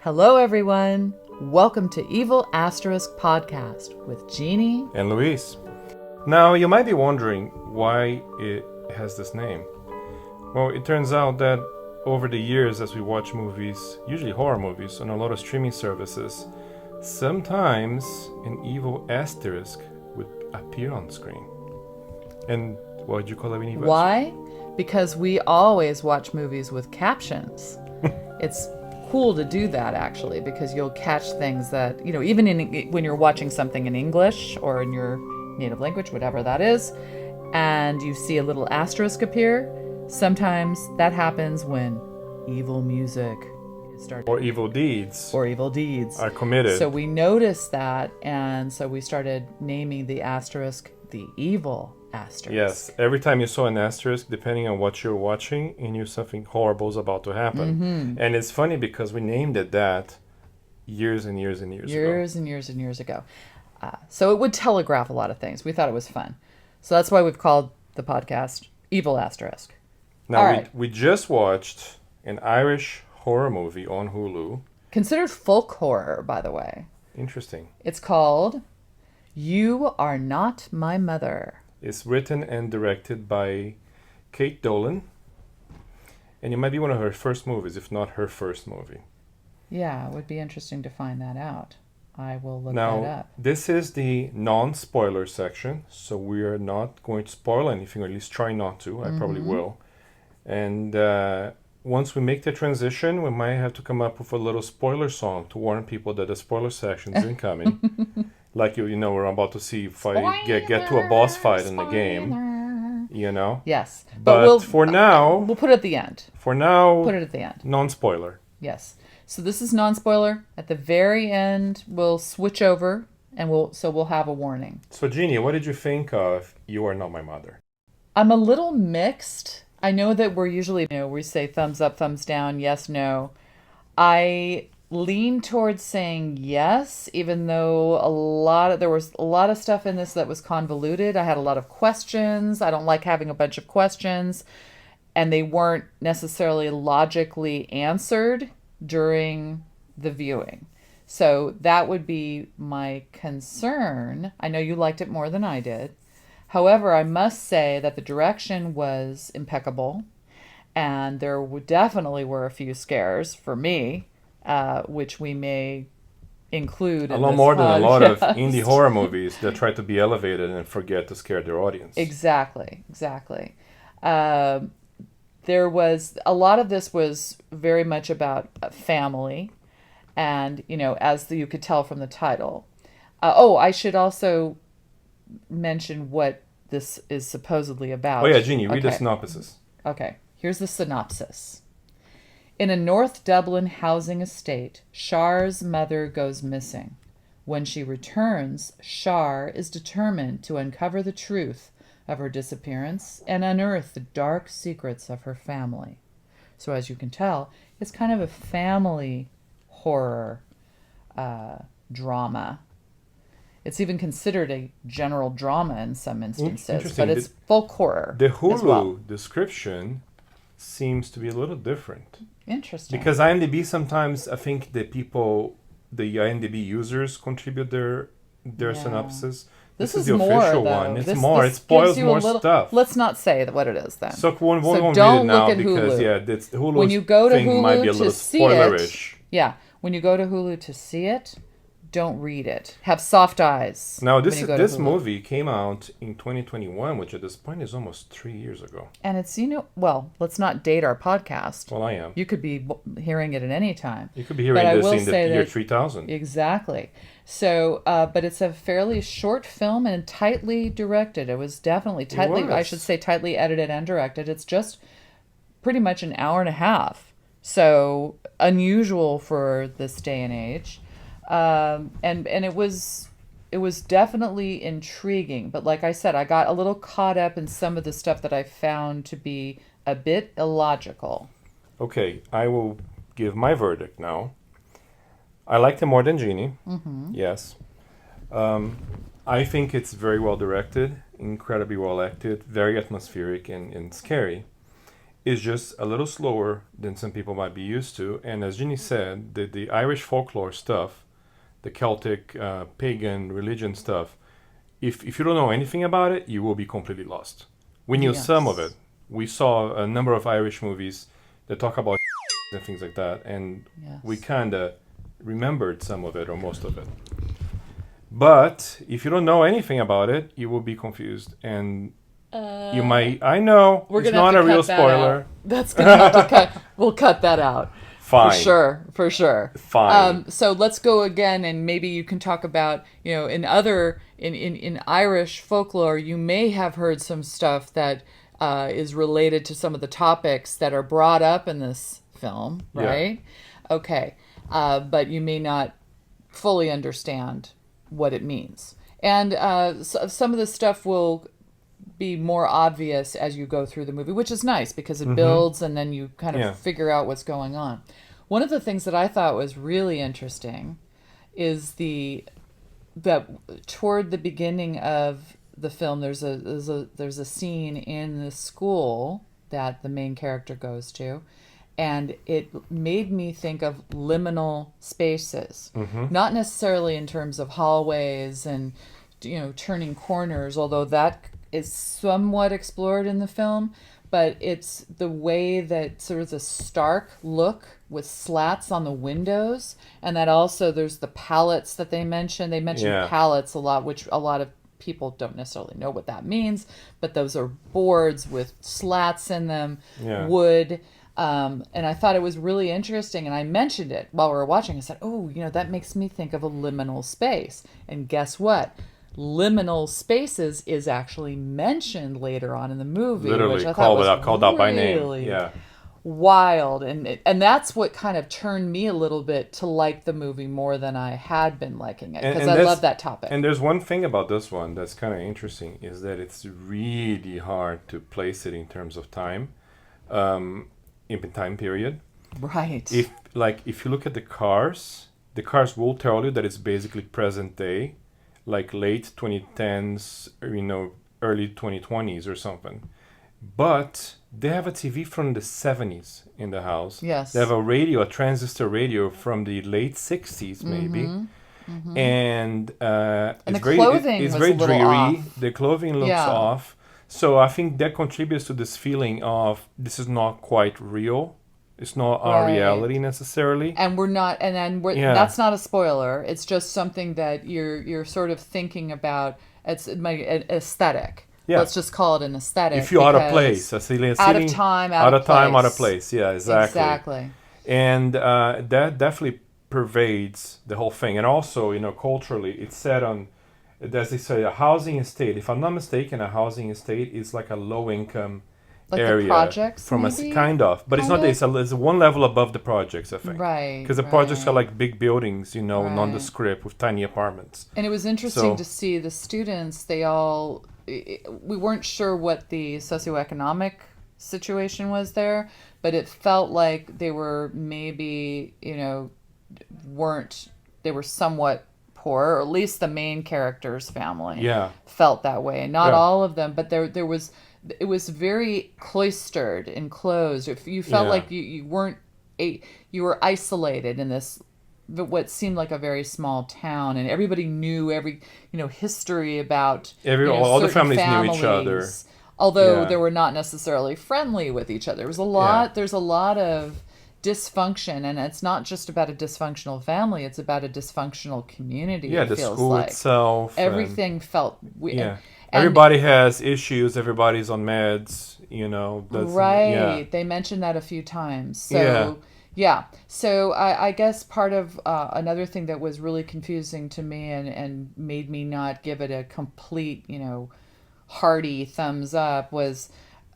Hello, everyone. Welcome to Evil Asterisk Podcast with Jeannie and Luis. Now, you might be wondering why it has this name. Well, it turns out that over the years, as we watch movies, usually horror movies, on a lot of streaming services, sometimes an evil asterisk would appear on screen. And what did you call it? Why? Because we always watch movies with captions. It's cool to do that, actually, because you'll catch things that, even when you're watching something in English or in your native language, whatever that is, and you see a little asterisk appear, sometimes that happens when evil music is starting. Or evil deeds. Are committed. So we noticed that, and so we started naming the asterisk the evil asterisk. Yes, every time you saw an asterisk, depending on what you're watching, you knew something horrible is about to happen. Mm-hmm. And it's funny because we named it that years and years ago. So it would telegraph a lot of things. We thought it was fun. So that's why we've called the podcast Evil Asterisk. Now, we just watched an Irish horror movie on Hulu. Considered folk horror, by the way. Interesting. It's called You Are Not My Mother. It's written and directed by Kate Dolan. And it might be one of her first movies, if not her first movie. Yeah, it would be interesting to find that out. I will look that up. Now, this is the non-spoiler section, so we are not going to spoil anything, or at least try not to. I probably will. And once we make the transition, we might have to come up with a little spoiler song to warn people that the spoiler section is incoming. Like, we're about to see if I get to a boss fight in the game. Yes. But for now... We'll put it at the end. For now... Put it at the end. Non-spoiler. Yes. So this is non-spoiler. At the very end, we'll switch over, and we'll have a warning. So, Jeannie, what did you think of You Are Not My Mother? I'm a little mixed. I know that we're usually, we say thumbs up, thumbs down, yes, no. I lean towards saying yes, even though there was a lot of stuff in this that was convoluted. I had a lot of questions. I don't like having a bunch of questions, and they weren't necessarily logically answered during the viewing. So that would be my concern. I know you liked it more than I did. However, I must say that the direction was impeccable, and there definitely were a few scares for me, which we may include a lot more than a lot of indie horror movies that try to be elevated and forget to scare their audience. Exactly. There was a lot of this was very much about family, and as you could tell from the title. I should also mention what this is supposedly about. Oh yeah, Jeannie, read the synopsis. Okay, here's the synopsis. In a North Dublin housing estate, Char's mother goes missing. When she returns, Char is determined to uncover the truth of her disappearance and unearth the dark secrets of her family. So as you can tell, it's kind of a family horror drama. It's even considered a general drama in some instances, but it's folk horror. The Hulu description seems to be a little different. Interesting. Because IMDb sometimes, I think the IMDb users contribute their synopsis. This is the more, official though. one. It's more. It spoils more stuff. Let's not say what it is then. So we won't don't read it now look at because Hulu. Hulu's when you go to thing Hulu might be a to little see spoilerish. When you go to Hulu to see it, don't read it. Have soft eyes. Now this movie came out in 2021, which at this point is almost 3 years ago. And it's let's not date our podcast. Well, I am. You could be hearing it at any time. You could be hearing this in the year 3000. Exactly. So, but it's a fairly short film and tightly directed. It was definitely tightly edited and directed. It's just pretty much an hour and a half. So unusual for this day and age. And it was definitely intriguing, but like I said, I got a little caught up in some of the stuff that I found to be a bit illogical. Okay, I will give my verdict now. I liked it more than Jeannie. Mm-hmm. Yes. I think it's very well directed, incredibly well acted, very atmospheric and scary. is just a little slower than some people might be used to. And as Ginny said, the Irish folklore stuff, the Celtic pagan religion stuff, if you don't know anything about it, you will be completely lost. We knew some of Yes. it. We saw a number of Irish movies that talk about and things like that, and we Yes. kind of remembered some of it or most of it. But if you don't know anything about it, you will be confused, and you might. I know We're it's gonna have not to a real cut that spoiler. out. That's gonna have to cut. We'll cut that out. Fine. For sure, for sure. Fine. So let's go again, and maybe you can talk about, in Irish folklore, you may have heard some stuff that is related to some of the topics that are brought up in this film, Yeah. right? Okay, but you may not fully understand what it means, and some of the stuff will be more obvious as you go through the movie, which is nice because it builds and then you kind of Yeah. figure out what's going on. One of the things that I thought was really interesting is that toward the beginning of the film there's a scene in the school that the main character goes to, and it made me think of liminal spaces, not necessarily in terms of hallways and turning corners, although that is somewhat explored in the film, but it's the way that sort of the stark look with slats on the windows, and that also there's the pallets that they mention. They mention Yeah. pallets a lot, which a lot of people don't necessarily know what that means, but those are boards with slats in them, Yeah. wood. And I thought it was really interesting, and I mentioned it while we were watching. I said, "Oh, that makes me think of a liminal space." And guess what? Liminal spaces is actually mentioned later on in the movie, which Literally I thought was called out by name. really Yeah. wild, and that's what kind of turned me a little bit to like the movie more than I had been liking it, because I that's- love that topic. And there's one thing about this one that's kind of interesting is that it's really hard to place it in terms of time, in time period. Right. If you look at the cars will tell you that it's basically present day, like late 2010s, early 2020s or something. But they have a TV from the 70s in the house. Yes. They have a transistor radio from the late 60s maybe. And And it's the very clothing it's was very a little dreary. off. The clothing looks Yeah. off. So I think that contributes to this feeling of this is not quite real. It's not our Right. reality necessarily. And we're not, and then Yeah. that's not a spoiler. It's just something that you're sort of thinking about. It's an aesthetic. Yeah. Let's just call it an aesthetic. If you're out of because place, a ceiling, out of time, out of time, out of place. place. Yeah, exactly. Exactly. And that definitely pervades the whole thing. And also, culturally, it's set on, as they say, a housing estate. If I'm not mistaken, a housing estate is like a low-income Like the area projects, from maybe? kind of, but it's not. Kind It's one level above the projects, I think. Right. Because the projects are right. like big buildings, Right. nondescript with tiny apartments. And it was interesting So- to see the students, we weren't sure what the socioeconomic situation was there, but it felt like they were maybe, they were somewhat poor, or at least the main character's family Yeah. felt that way. And not Yeah. all of them, but it was very cloistered, enclosed. If you felt Yeah. like you weren't, you were isolated in this what seemed like a very small town, and everybody knew every history about All the certain families knew each other. although Yeah. they were not necessarily friendly with each other. There was a lot there's a lot of dysfunction, and it's not just about a dysfunctional family, it's about a dysfunctional community. Yeah, it the feels school like itself. and- everything felt Yeah. and- Everybody has issues. Everybody's on meds. right. Yeah. They mentioned that a few times. So Yeah. yeah. So I guess part of another thing that was really confusing to me and made me not give it a complete, hearty thumbs up was,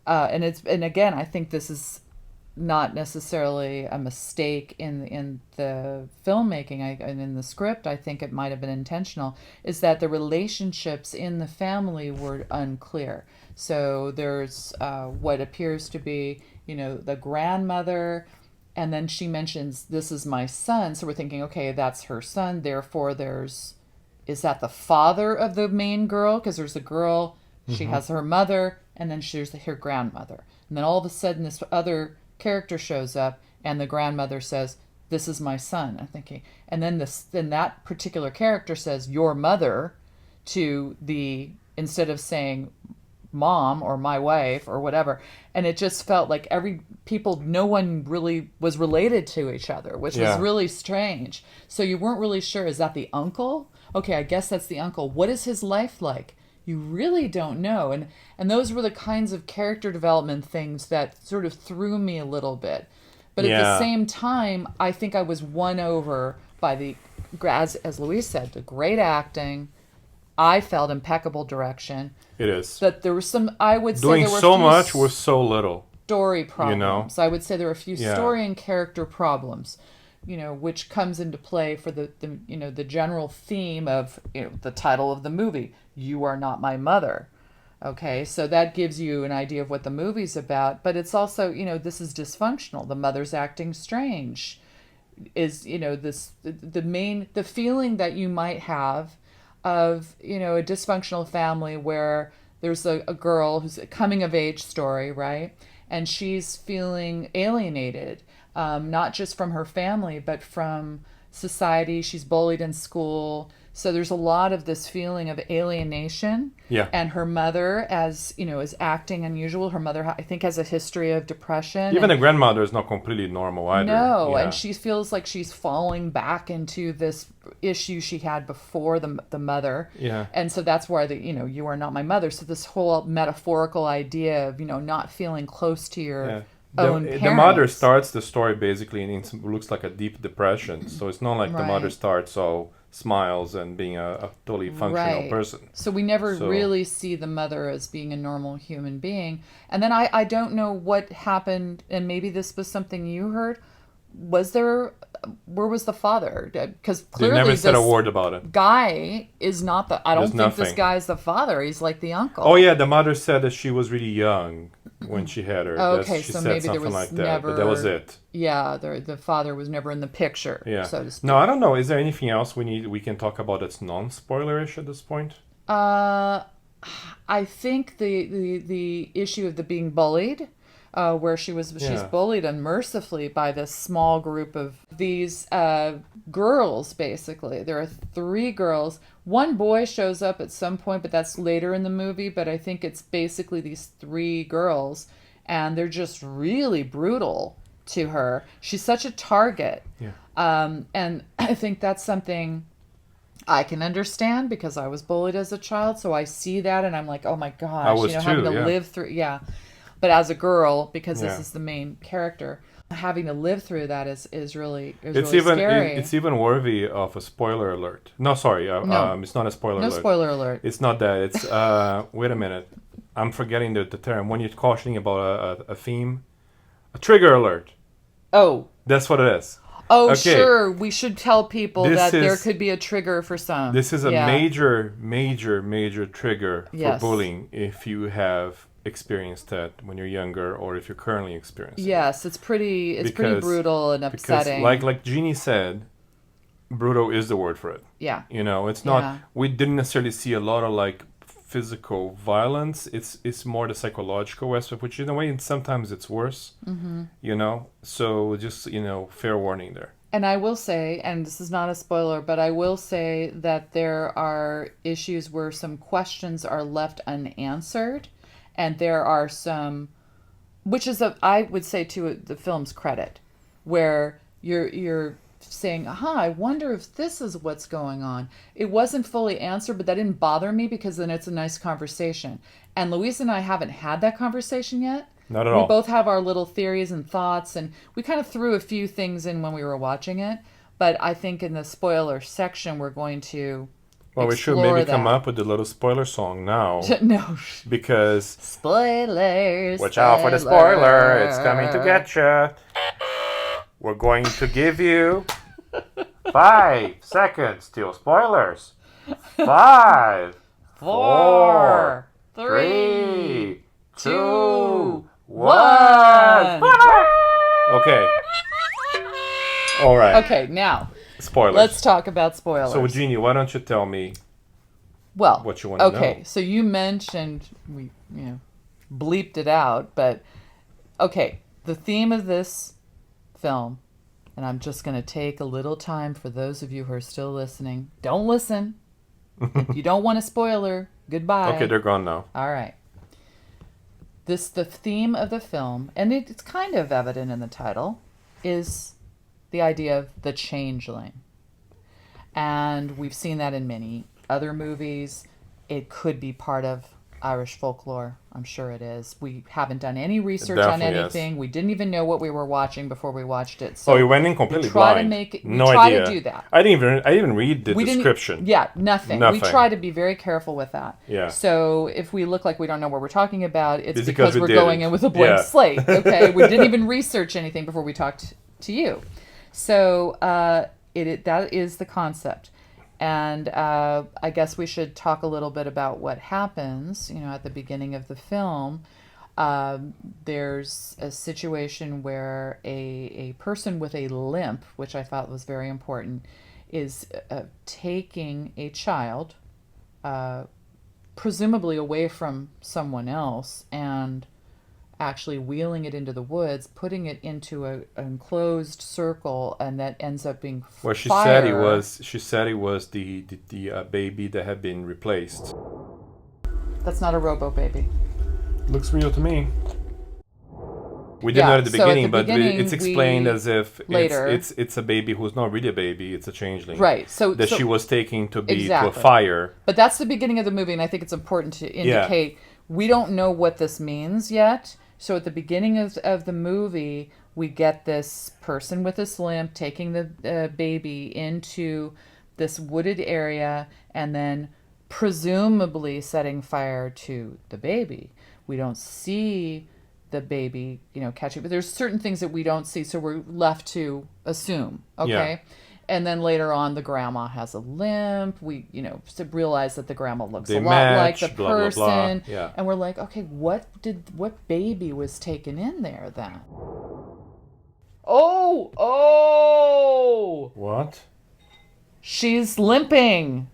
and again, I think this is not necessarily a mistake in the filmmaking and in the script. I think it might have been intentional, is that the relationships in the family were unclear. So there's what appears to be, the grandmother, and then she mentions, this is my son. So we're thinking, okay, that's her son. Therefore, is that the father of the main girl? Because there's a girl, She has her mother, and then she's her grandmother. And then all of a sudden, this other character shows up, and the grandmother says, "This is my son." I'm thinking, and then that particular character says, "Your mother," to the, instead of saying mom or my wife or whatever. And it just felt like no one really was related to each other, which was really strange. So you weren't really sure, is that the uncle? Okay, I guess that's the uncle. What is his life like? You really don't know. And those were the kinds of character development things that sort of threw me a little bit. But at the same time, I think I was won over by as Louise said, the great acting. I felt impeccable direction. It is. That there was some, I would say doing there were so much with so little. Story problems. You know? I would say there were a few story and character problems, which comes into play for the general theme of the title of the movie, You Are Not My Mother. Okay, so that gives you an idea of what the movie's about, but it's also, this is dysfunctional. The mother's acting strange. Is, the feeling that you might have of, a dysfunctional family where there's a girl who's a coming of age story, right? And she's feeling alienated, not just from her family, but from society. She's bullied in school. So there's a lot of this feeling of alienation. Yeah. And her mother, as is acting unusual. Her mother, I think, has a history of depression. Even the grandmother is not completely normal either. No, and she feels like she's falling back into this issue she had before the mother. Yeah. And so that's why you are not my mother. So this whole metaphorical idea of not feeling close to your own parents. The mother starts the story basically, and it looks like a deep depression. So it's not like the mother starts all smiles and being a totally functional person. So we never really see the mother as being a normal human being. And then I don't know what happened, and maybe this was something you heard. Where was the father? Because clearly they never said a word about it. Guy is not I don't think this guy's the father. He's like the uncle. Oh yeah, the mother said that she was really young when she had her. Okay, she so said maybe something there was like that, never. but that was it. Yeah, the father was never in the picture. Yeah. So to speak. No, I don't know. Is there anything else we can talk about that's non-spoilerish at this point? I think the issue of the being bullied. Where she's bullied unmercifully by this small group of these girls, basically. There are 3 girls. One boy shows up at some point, but that's later in the movie. But I think it's basically these 3 girls, and they're just really brutal to her. She's such a target. Yeah. And I think that's something I can understand because I was bullied as a child. So I see that, and I'm like, oh my gosh, I was too, having to live through, But as a girl, because this is the main character, having to live through that is really scary. It's even worthy of a spoiler alert. No, sorry, No. it's not a spoiler No alert. spoiler alert. It's not that. It's wait a minute, I'm forgetting the term. When you're cautioning about a theme, a trigger alert. Oh. That's what it is. Oh, Okay. sure. We should tell people that there is- could be a trigger for some. This is a major trigger for bullying if you have experienced that when you're younger or if you're currently experiencing it. Yes, it's pretty brutal and upsetting. Because like Jeannie said, brutal is the word for it. Yeah. It's not, we didn't necessarily see a lot of like physical violence. It's more the psychological aspect, which in a way sometimes it's worse. So just fair warning there. And I will say, and this is not a spoiler, but I will say that there are issues where some questions are left unanswered, and there are some, which is I would say to the film's credit, where you're saying, I wonder if this is what's going on. It wasn't fully answered, but that didn't bother me because then it's a nice conversation. And Louise and I haven't had that conversation yet. Not at all. We both have our little theories and thoughts, and we kind of threw a few things in when we were watching it. But I think in the spoiler section, we're going to we should maybe come up with a little spoiler song now. No. Because... Spoilers. Watch out for the spoiler. It's coming to get you. We're going to give you 5 seconds till spoilers. 5, 4, 3, 2, 1. Okay. All right. Okay, now Spoilers. let's talk about spoilers. So, Jeannie, why don't you tell me Well, what you want to okay, know. so you mentioned we, bleeped it out, but okay, the theme of this film, and I'm just going to take a little time for those of you who are still listening. Don't listen. If you don't want a spoiler, goodbye. Okay, they're gone now. All right. The theme of the film, and it's kind of evident in the title, is the idea of the changeling. And we've seen that in many other movies. It could be part of Irish folklore. I'm sure it is. We haven't done any research on Definitely, anything. yes. We didn't even know what we were watching before we watched it. So Oh, you went in completely we try blind. to make it, we No try idea. to do that. I didn't even read the We didn't- description. Yeah, nothing. We Nothing. try to be very careful with that. Yeah. So if we look like we don't know what we're talking about, it's It's because because we we're did going it. in with a blank Yeah. slate. Okay, we didn't even research anything before we talked to you. So that is the concept. And I guess we should talk a little bit about what happens, at the beginning of the film. There's a situation where a person with a limp, which I thought was very important, is taking a child, presumably away from someone else, and actually wheeling it into the woods, putting it into an enclosed circle, and that ends up being Well, she fire. said it was. She said it was the baby that had been replaced. That's not a robo baby. Looks real to me. We didn't Yeah, know at the so at the beginning, but beginning, it's explained we- as if later- it's a baby who's not really a baby; it's a changeling. Right. So That so- she was taking to be to a Exactly. fire. But that's the beginning of the movie, and I think it's important to indicate we don't know what this means yet. So at the beginning of the movie, we get this person with this limp taking the baby into this wooded area and then presumably setting fire to the baby. We don't see the baby, catching, but there's certain things that we don't see, so we're left to assume, okay? Yeah. And then later on, the grandma has a limp. We, realize that the grandma looks They a lot like match, the blah, blah, person. blah. Yeah. And we're like, okay, what baby was taken in there then? Oh! What? She's limping.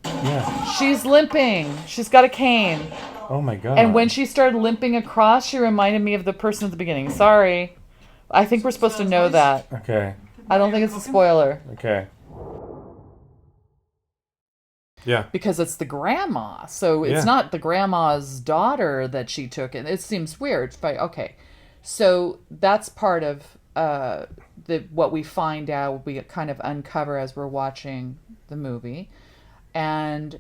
Yeah. She's limping. She's got a cane. Oh my god. And when she started limping across, she reminded me of the person at the beginning. Sorry. I think we're supposed to know that. Okay. I don't think it's a spoiler. Okay. Yeah. Because it's the grandma. So it's Yeah. not the grandma's daughter that she took. And it seems weird. But okay. So that's part of what we find out, we kind of uncover as we're watching the movie. And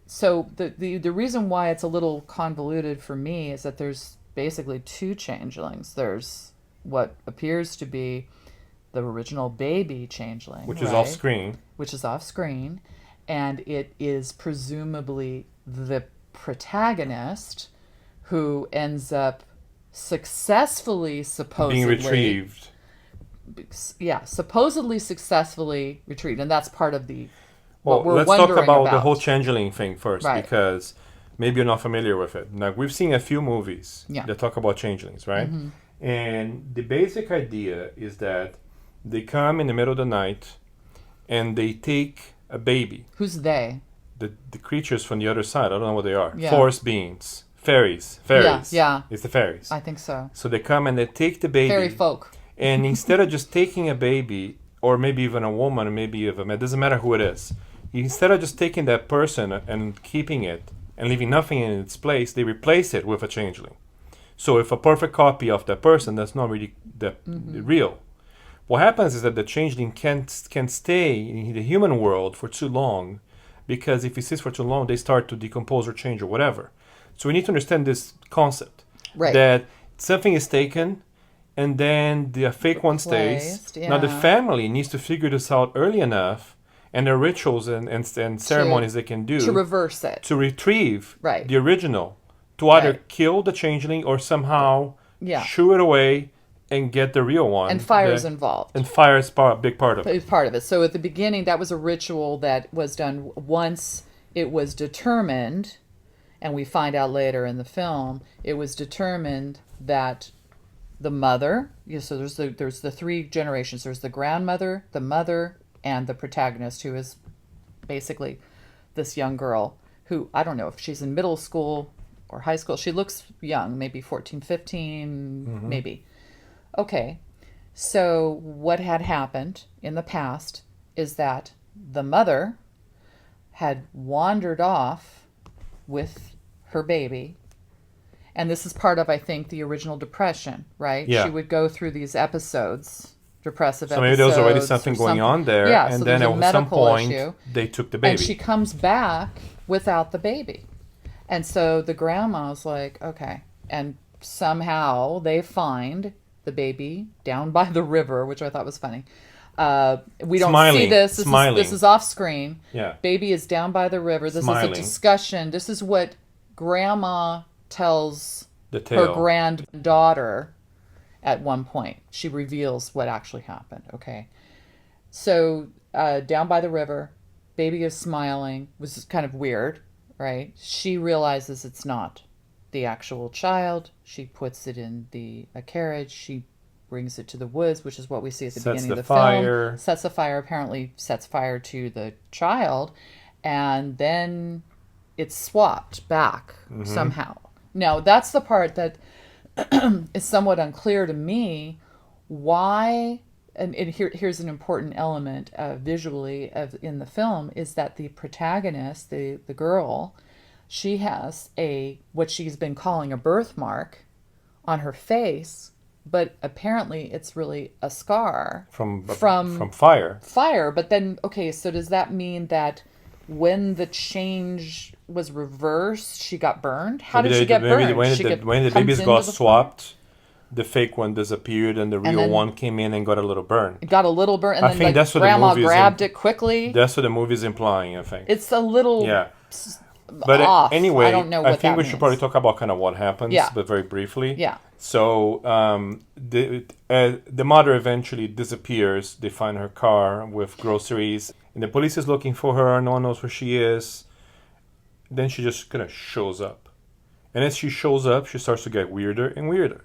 so the reason why it's a little convoluted for me is that there's basically two changelings. There's what appears to be the original baby changeling, Which is right? off screen. Which is off screen, and it is presumably the protagonist who ends up supposedly Being retrieved. supposedly successfully retrieved, and that's part of the Well, what we're let's talk wondering about the whole changeling thing first, Right. because maybe you're not familiar with it. Now, we've seen a few movies Yeah. that talk about changelings, right? Mm-hmm. And the basic idea is that they come in the middle of the night and they take a baby. Who's they? The creatures from the other side, I don't know what they are. Yeah. Forest beings. Fairies. Yeah. It's the fairies. I think so. So they come and they take the baby. Fairy folk. And instead of just taking a baby, or maybe even a woman, or maybe even a man, it doesn't matter who it is. Instead of just taking that person and keeping it and leaving nothing in its place, they replace it with a changeling. So if a perfect copy of that person, that's not really the real. What happens is that the changeling can stay in the human world for too long, because if it sits for too long, they start to decompose or change or whatever. So we need to understand this concept. Right. That something is taken, and then the fake one stays. Replaced, Now the yeah. family needs to figure this out early enough, and there are rituals and ceremonies they can do To reverse it. to retrieve Right. the original, to either Right. kill the changeling or somehow Yeah. shoo it away and get the real one. And fire is that- involved. And fire is a big part of it. It's part of it. So at the beginning, that was a ritual that was done once it was determined, and we find out later in the film, it was determined that the mother, so there's the three generations. There's the grandmother, the mother, and the protagonist, who is basically this young girl who, I don't know if she's in middle school or high school. She looks young, maybe 14, 15, maybe. Okay. So what had happened in the past is that the mother had wandered off with her baby. And this is part of, I think, the original depression, right? Yeah. She would go through these episodes, depressive So episodes. maybe there was already something going on there, Yeah, and so then there's a at some medical point issue. they took the baby. And she comes back without the baby. And so the grandma's like, okay. And somehow they find the baby down by the river, which I thought was funny. We don't see this. This is off screen. Yeah. Baby is down by the river. This Smiling. is a discussion. This is what grandma tells The her tale. granddaughter at one point. She reveals what actually happened. Okay. So down by the river, baby is smiling. Which is kind of weird, right? She realizes it's not the actual child. She puts it in a carriage. She brings it to the woods, which is what we see at the beginning of the fire. film. Sets the fire. Apparently sets fire to the child. And then it's swapped back somehow. Now, that's the part that is somewhat unclear to me. Why, and here's an important element visually in the film, is that the protagonist, the girl, she has what she's been calling a birthmark on her face, but apparently it's really a scar from fire. Fire. But then, okay, so does that mean that when the change was reversed, she got burned? How did she get burned? When the babies got swapped, the fake one disappeared and the real one came in and got a little burn. It got a little burn, and I then think that's what the grandma movie is grabbed it quickly. That's what the movie's implying, I think. It's a little But off. anyway, I don't know what I think that we should means. probably talk about kind of what happens, but very briefly. Yeah. So the mother eventually disappears. They find her car with groceries, and the police is looking for her. No one knows where she is. Then she just kind of shows up, and as she shows up, she starts to get weirder and weirder.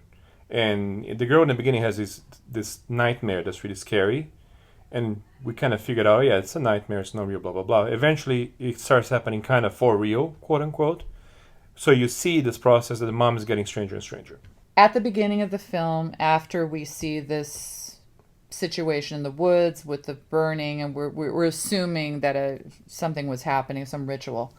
And the girl in the beginning has this nightmare that's really scary, and we kind of figured out, yeah, it's a nightmare, it's not real, blah blah blah. Eventually, it starts happening kind of for real, quote unquote. So you see this process that the mom is getting stranger and stranger. At the beginning of the film, after we see this situation in the woods with the burning, and we're assuming that something was happening, some ritual.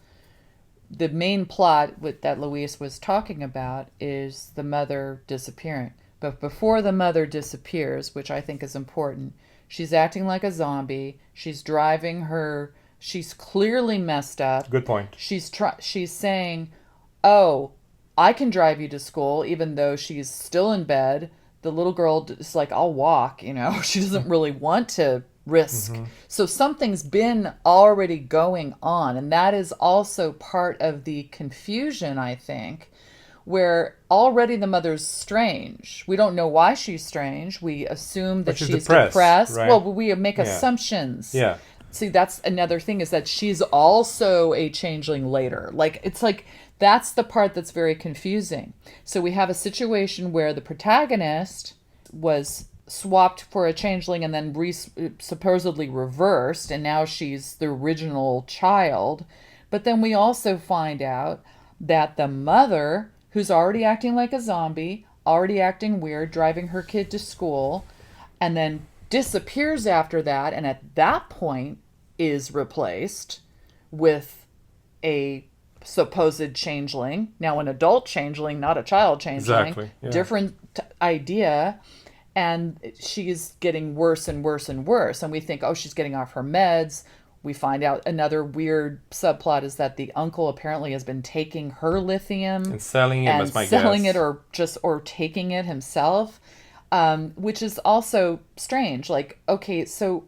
The main plot that Luis was talking about is the mother disappearing. But before the mother disappears, which I think is important, she's acting like a zombie. She's driving her. She's clearly messed up. Good point. She's saying, "Oh, I can drive you to school," even though she's still in bed. The little girl is like, "I'll walk." She doesn't really want to risk. So something's been already going on, and that is also part of the confusion, I think, where already the mother's strange. We don't know why she's strange. We assume that she's depressed. Right? Well, we make assumptions. Yeah. See, that's another thing, is that she's also a changeling later. It's like that's the part that's very confusing. So we have a situation where the protagonist was swapped for a changeling and then supposedly reversed, and now she's the original child. But then we also find out that the mother, who's already acting like a zombie, already acting weird, driving her kid to school, and then disappears after that, and at that point is replaced with a supposed changeling. Now an adult changeling, not a child changeling. Exactly. Yeah. Different idea. And she's getting worse and worse and worse. And we think, oh, she's getting off her meds. We find out another weird subplot is that the uncle apparently has been taking her lithium and selling it, and selling it, or taking it himself, which is also strange. Okay, so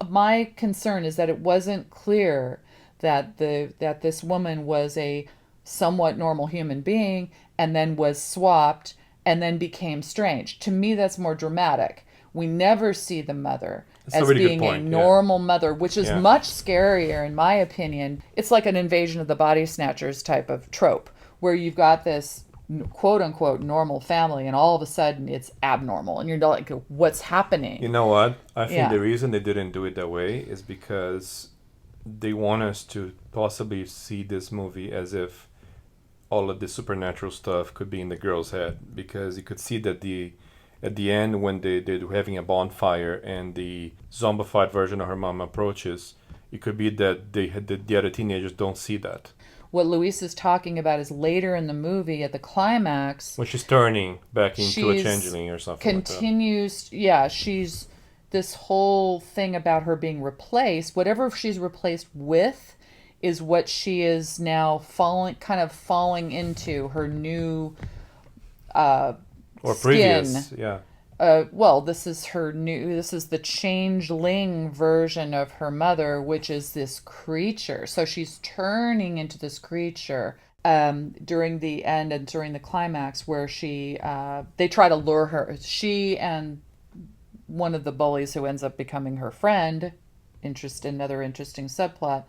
my concern is that it wasn't clear that this woman was a somewhat normal human being and then was swapped and then became strange. To me, that's more dramatic. We never see the mother as being a normal mother, which is much scarier, in my opinion. It's like an Invasion of the Body Snatchers type of trope, where you've got this quote-unquote normal family, and all of a sudden it's abnormal, and you're like, what's happening? You know what? I think the reason they didn't do it that way is because they want us to possibly see this movie as if all of the supernatural stuff could be in the girl's head, because you could see that at the end when they're having a bonfire and the zombified version of her mom approaches, it could be that the other teenagers don't see that. What Luis is talking about is later in the movie at the climax When she's turning back into a she's changeling or something like that. continues, yeah, she's this whole thing about her being replaced, whatever she's replaced with is what she is now falling into her new Or skin. previous, yeah. Well, this is the changeling version of her mother, which is this creature. So she's turning into this creature during the end and during the climax, where they try to lure her. She and one of the bullies who ends up becoming her friend, another interesting subplot,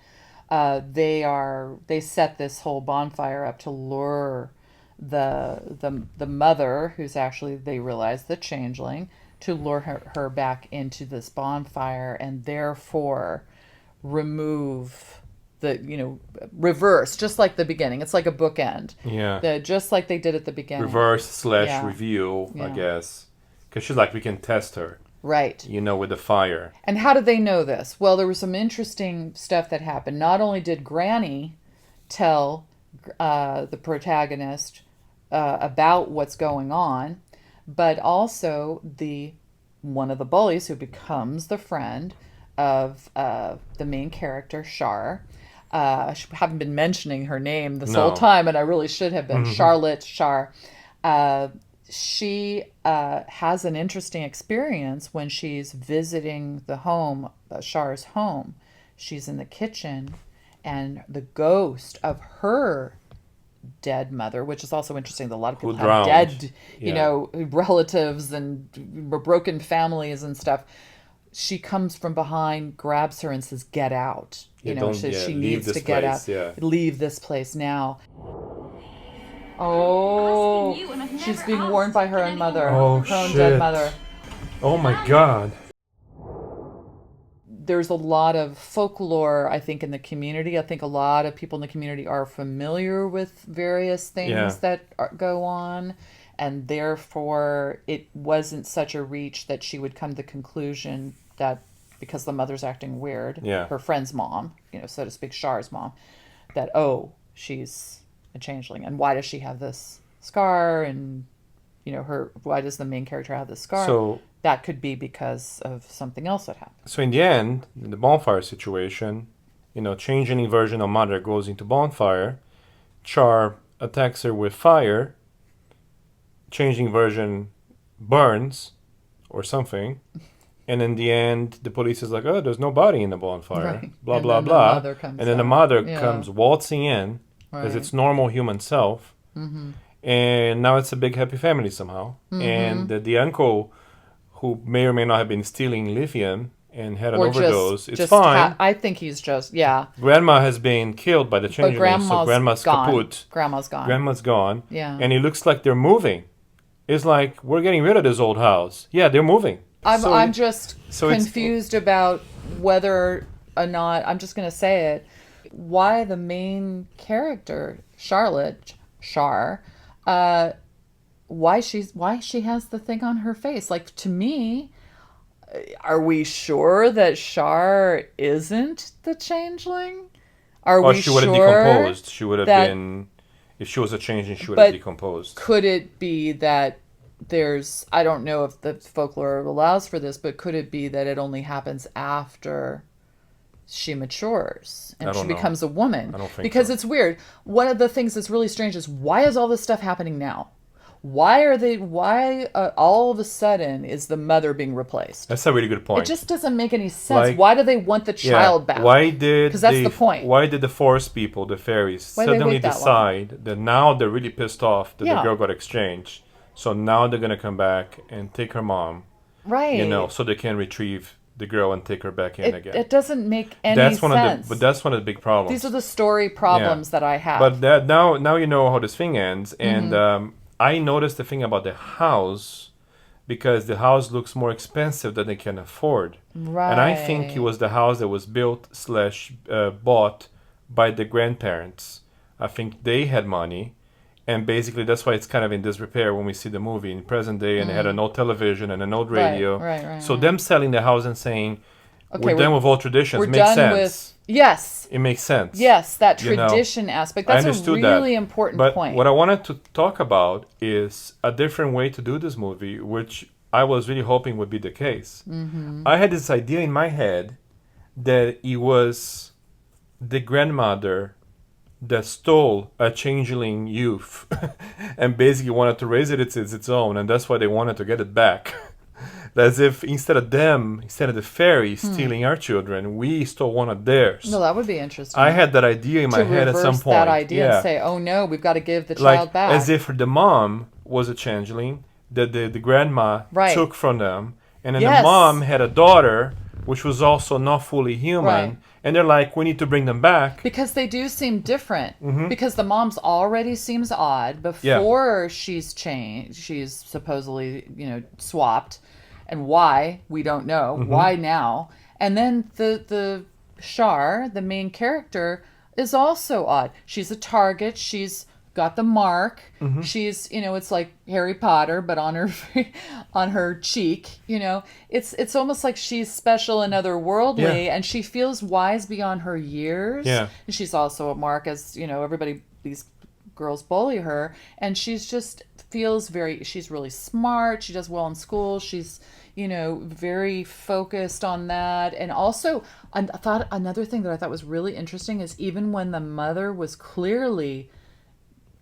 they set this whole bonfire up to lure the mother, who's actually, they realize, the changeling, to lure her back into this bonfire, and therefore remove reverse, just like the beginning. It's like a bookend. Yeah. Just like they did at the beginning. Reverse / Yeah. reveal, I Yeah. guess. Because she's like, we can test her, Right. with the fire. And how did they know this? Well, there was some interesting stuff that happened. Not only did Granny tell the protagonist about what's going on, but also one of the bullies, who becomes the friend of the main character, Char. I haven't been mentioning her name this whole time, and I really should have been. Charlotte Char. She has an interesting experience when she's visiting the home, Char's home. She's in the kitchen, and the ghost of her dead mother, which is also interesting that a lot of people have dead, relatives and broken families and stuff. She comes from behind, grabs her, and says, "Get out." She needs to get out. Yeah. Leave this place now. Oh, she's being warned by her own mother. Oh, her own shit. dead mother. Oh my god. There's a lot of folklore, I think, in the community. I think a lot of people in the community are familiar with various things that go on, and therefore it wasn't such a reach that she would come to the conclusion that because the mother's acting weird, her friend's mom, so to speak, Char's mom, that, she's a changeling. And why does she have this scar? And, why does the main character have this scar? So that could be because of something else that happened. So in the end, in the bonfire situation, changeling version of mother goes into bonfire. Char attacks her with fire. Changing version burns or something. And in the end, the police is like, oh, there's no body in the bonfire. Right. Blah, And blah, then the blah. mother comes And then the out. mother Yeah. comes waltzing in because Right. it's normal human self. Mm-hmm. And now it's a big happy family somehow. And the uncle, who may or may not have been stealing lithium and had an overdose, it's fine. I think he's just, Grandma has been killed by the But changeling, so grandma's gone. kaput. Grandma's gone. Grandma's gone. Yeah. And it looks like they're moving. It's like, we're getting rid of this old house. Yeah, they're moving. I'm just so it's- confused about whether or not, I'm just going to say it, why the main character, Char, why she has the thing on her face. Like, to me, are we sure that Char isn't the changeling? Are we she would have sure decomposed. She would have that- been, if she was a changeling, she would have But decomposed. Could it be that I don't know if the folklore allows for this, but could it be that it only happens after she matures I and she don't know. becomes a woman? I don't think Because so. it's weird. One of the things that's really strange is, why is all this stuff happening now? Why all of a sudden is the mother being replaced? That's a really good point. It just doesn't make any sense. Like- Why do they want the child back? Why did 'Cause that's the point. Why did the forest people, the fairies, Why did they suddenly wait that decide that now they're really pissed off that Yeah. the girl got exchanged? So now they're gonna come back and take her mom, Right. so they can retrieve the girl and take her back in again. It doesn't make any That's sense. that's one of the big problems. These are the story problems that I have. But that now you know how this thing ends, Mm-hmm. and I noticed the thing about the house because the house looks more expensive than they can afford. Right. And I think it was the house that was built slash bought by the grandparents. I think they had money, and basically that's why it's kind of in disrepair when we see the movie in present day, and they had an old television and an old radio. Right. So them selling the house and saying, Okay, we're done with old traditions we're makes done sense. with yes, It makes sense. yes, that You know, tradition aspect. I That's a understood really that. important But point. what I wanted to talk about is a different way to do this movie, which I was really hoping would be the case. Mm-hmm. I had this idea in my head that it was the grandmother that stole a changeling youth and basically wanted to raise it as its own, and that's why they wanted to get it back. As if instead of the fairies stealing our children, we stole one of theirs. No, that would be interesting. I had that idea in my head at some reverse point. that idea Yeah. and say, "Oh no, we've got to give the Like child back." as if the mom was a changeling that the grandma Right. took from them, and then Yes. the mom had a daughter which was also not fully human, Right. and they're like, we need to bring them back. Because they do seem different. Mm-hmm. Because the mom's already seems odd before she's changed. She's supposedly, swapped. And why, we don't know. Mm-hmm. Why now? And then the Shar, the main character, is also odd. She's a target. She's got the mark. Mm-hmm. She's, it's like Harry Potter, but on her on her cheek. It's almost like she's special and otherworldly, Yeah. and she feels wise beyond her years. Yeah. And she's also a mark, as everybody, these girls bully her, and she's just feels she's really smart. She does well in school. She's very focused on that. And also, I thought another thing that I thought was really interesting is even when the mother was clearly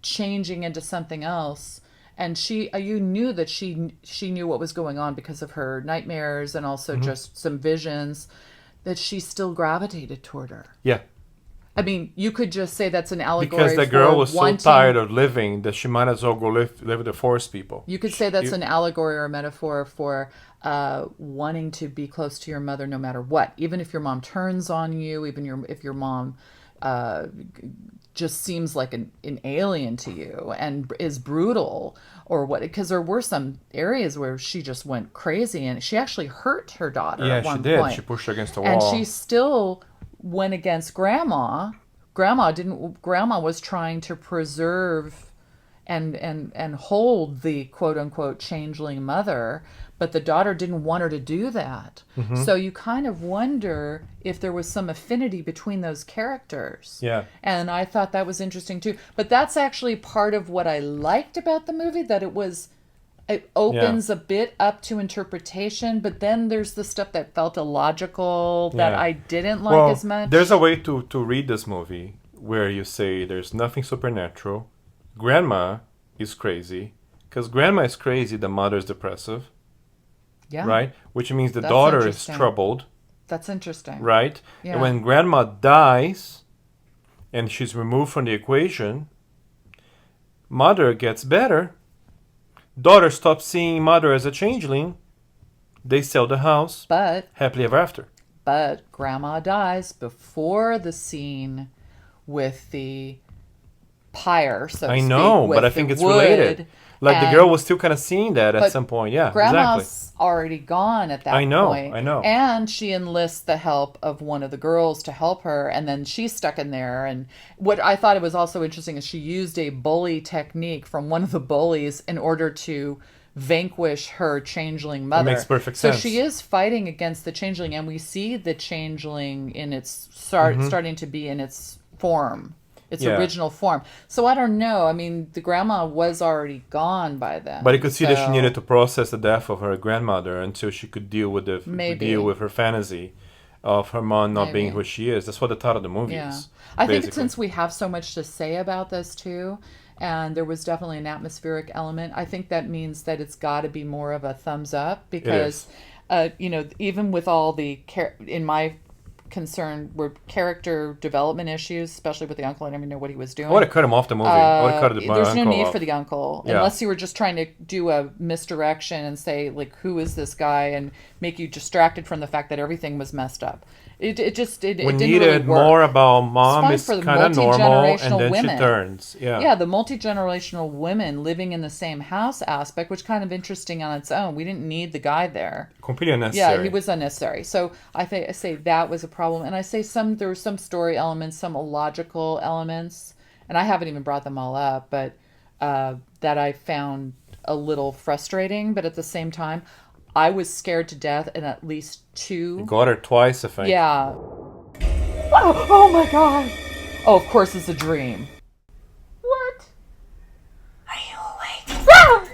changing into something else, and you knew that she knew what was going on because of her nightmares and also just some visions, that she still gravitated toward her. Yeah. I mean, you could just say that's an allegory Because the girl for was so wanting, tired of living that she might as well go live with the forest people. You could say that's an allegory or a metaphor for wanting to be close to your mother no matter what. Even if your mom turns on you, if your mom just seems like an alien to you and is brutal or what, because there were some areas where she just went crazy and she actually hurt her daughter at one she did. point. She pushed her against the And wall. she still went against grandma. Grandma was trying to preserve and hold the quote unquote changeling mother, but the daughter didn't want her to do that. Mm-hmm. So you kind of wonder if there was some affinity between those characters. Yeah. And I thought that was interesting too. But that's actually part of what I liked about the movie, that it opens a bit up to interpretation, but then there's the stuff that felt illogical that Yeah. I didn't like as much. There's a way to read this movie where you say there's nothing supernatural. Grandma is crazy. Because grandma is crazy, the mother is depressive. Yeah. Right? Which means the That's daughter is interesting. troubled. That's interesting. Right? Yeah. And when grandma dies and she's removed from the equation, mother gets better. Daughter stops seeing mother as a changeling. They sell the house. But Happily ever after. grandma dies before the scene with the pyre, so to I speak, know, with but I the think it's wood. related. Like the And- girl was still kind of seeing that at but some point. Yeah, Grandma's exactly. already gone at that I know, point. I know. And she enlists the help of one of the girls to help her, and then she's stuck in there. And what I thought it was also interesting is she used a bully technique from one of the bullies in order to vanquish her changeling mother. makes perfect so sense. she is fighting against the changeling, and we see the changeling in its starting to be in its form. Its Yeah. original form. So I don't know. I mean, the grandma was already gone by then. But you could see that she so- needed to process the death of her grandmother until she could deal with Maybe. deal with her fantasy of her mom not being Maybe. who she is. That's what the title of the movie Yeah. is. I think basically. since we have so much to say about this too, and there was definitely an atmospheric element, I think that means that it's got to be more of a thumbs up because, even with all the, in my concern, were character development issues, especially with the uncle. I didn't even know what he was doing. I would have cut him off the movie. I would have cut the There's no uncle need off. for the uncle Yeah. unless you were just trying to do a misdirection and say like, who is this guy, and make you distracted from the fact that everything was messed up. It just it We didn't needed really work. more about mom fine is for the kind of normal, and multi-generational then women. she turns. Yeah. Yeah, the multi-generational women living in the same house aspect, which kind of interesting on its own. We didn't need the guy there. Completely Yeah, unnecessary. he was unnecessary. So I say that was a problem, and I say there were some story elements, some illogical elements, and I haven't even brought them all up, but that I found a little frustrating. But at the same time, I was scared to death in at least You two. got her twice, I think. Yeah. Oh my god. Oh, of course it's a dream. What? Are you awake?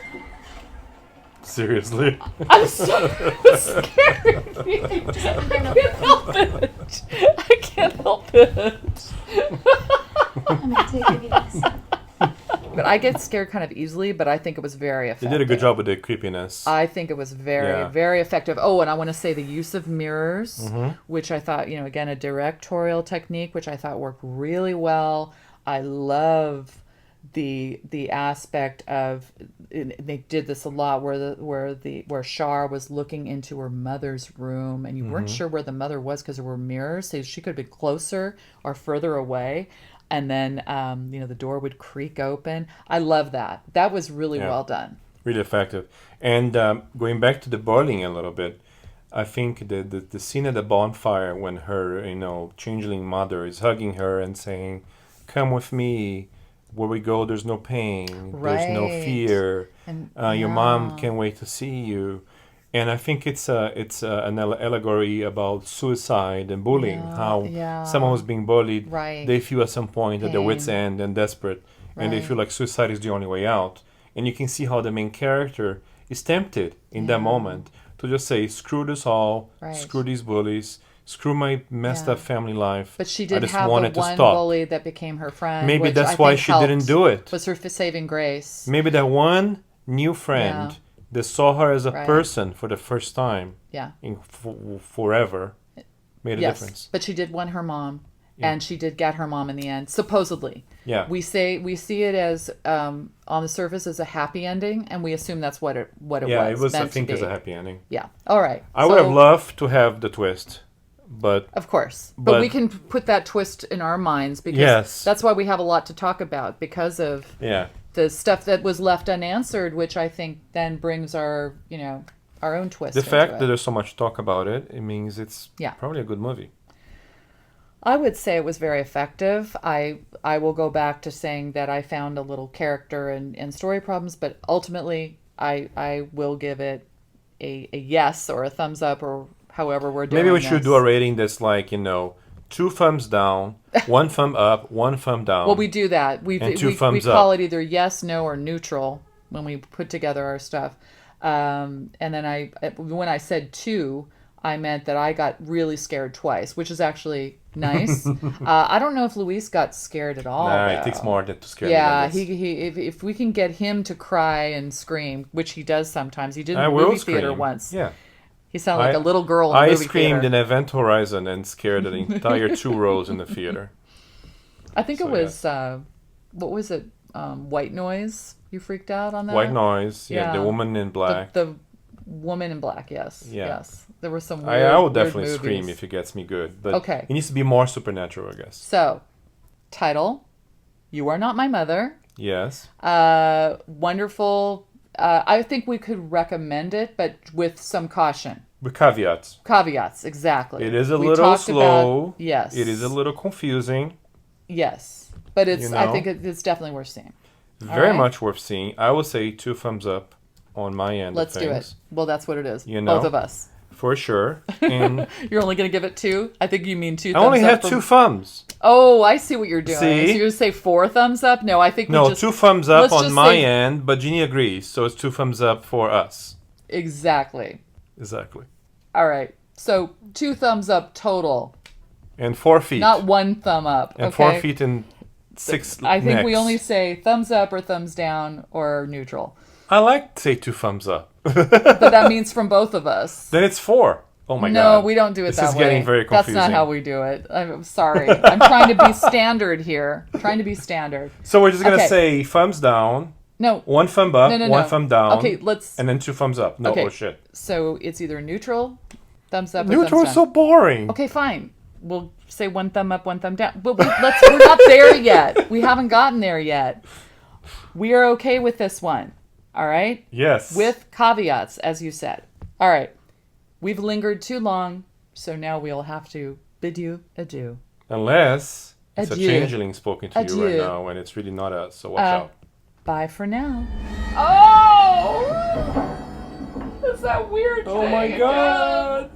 Seriously. I'm so scared. I can't help it. I can't help it. I'm gonna take a guess. But I get scared kind of easily, but I think it was very You effective. did a good job with the creepiness. I think it was very, Yeah. very effective. Oh, and I want to say the use of mirrors, Mm-hmm. which I thought, again, a directorial technique, which I thought worked really well. I love the aspect of they did this a lot where Shar was looking into her mother's room, and you Mm-hmm. weren't sure where the mother was because there were mirrors, so she could have been closer or further away. And then, the door would creak open. I love that. That was really Yeah. well done. Really effective. And going back to the boiling a little bit, I think the scene at the bonfire when her, changeling mother is hugging her and saying, "Come with me. Where we go, there's no pain. There's no Right. fear. And Your mom can't wait to see you." And I think it's an allegory about suicide and bullying. How yeah. someone who's being bullied, Right. they feel at some point at their wits' Pain. end and desperate, and they Right. feel like suicide is the only way out. And you can see how the main character is tempted in that moment to just say, "Screw this all, Right. screw these bullies, screw my messed Yeah. up family life." But she I did just have wanted the to one stop. bully that became her friend. Maybe which that's I why think she didn't helped, do it. Was her saving grace. Maybe that one new friend Yeah. that saw her as a Right. person for the first time Yeah. in forever made a Yes. difference. But she did win her mom, and she did get her mom in the end, supposedly. Yeah. We see it as on the surface as a happy ending, and we assume that's what it Yeah, was. it was, I meant to think, be. as a happy ending. Yeah. All right. I would have So- loved to have the twist, but Of course. But But- we can put that twist in our minds because Yes. that's why we have a lot to talk about because of yeah. the stuff that was left unanswered, which I think then brings our own twist. The into fact it. that there's so much talk about it, it means it's Yeah. probably a good movie. I would say it was very effective. I will go back to saying that I found a little character and story problems, but ultimately I will give it a yes or a thumbs up or however we're doing. Maybe we should this. do a rating that's like, 2 thumbs down, 1 thumb up, 1 thumb down. Well, we do that. And 2 we thumbs call up. it either yes, no, or neutral when we put together our stuff. And then when I said 2, I meant that I got really scared twice, which is actually nice. I don't know if Luis got scared at all. Nah, though. it takes more than to scare me. Yeah, than this. if we can get him to cry and scream, which he does sometimes. He did in I the will movie scream. theater once. Yeah. He sounded like I- a little girl in the I movie screamed theater. in Event Horizon and scared the entire 2 rows in the theater. I think it So, was what was it? White Noise. You freaked out on that? White Noise, yeah, the Yeah. woman in black. The woman in black. Yes. Yeah. Yes. There were some. I Weird, would definitely weird scream movies. if it gets me good, but Okay. it needs to be more supernatural, I guess. So, title: You Are Not My Mother. Yes. Wonderful. I think we could recommend it, but with some caution. With caveats. Caveats, exactly. It is a We little talked slow. about- yes. It is a little confusing. Yes. But it's. You I know? think it's definitely worth seeing. Very right. much worth seeing. I would say 2 thumbs up on my end Let's of do things. it. Well, that's what it is. You know? Both of us. For sure. And You're only going to give it 2? I think you mean 2 I thumbs only up. have from- 2 thumbs. Oh, I see what you're doing. See? So you're going to say 4 thumbs up? No, I think we No, just... 2 thumbs up let's on just my say- end, but Jeannie agrees, so it's 2 thumbs up for us. Exactly. Exactly. All right. So 2 thumbs up total. And 4 feet. Not 1 thumb up. and okay? 4 feet and 6 I think we necks. only say thumbs up or thumbs down or neutral. I like to say 2 thumbs up. But that means from both of us. Then it's 4. Oh my no, god. we don't do it This that is way. getting very That's confusing. not how we do it. I'm sorry. I'm trying to be standard here. Trying to be standard. So we're just going to Okay. say thumbs down, No. 1 thumb up, No. 1 thumb down. Okay, let's... And then 2 thumbs up. No, Okay. oh shit. So it's either neutral, thumbs up, or Neutral thumbs is down. so boring. Okay, fine. we'll say one thumb up, one thumb down. But we're not there yet. We haven't gotten there yet. We are okay with this one. All right? Yes. With caveats, as you said. All right. We've lingered too long, so now we'll have to bid you adieu. Unless it's Adieu. a changeling spoken to you right Adieu. now, and it's really not us. So watch out. Bye for now. Oh! That's that weird thing. Oh my God.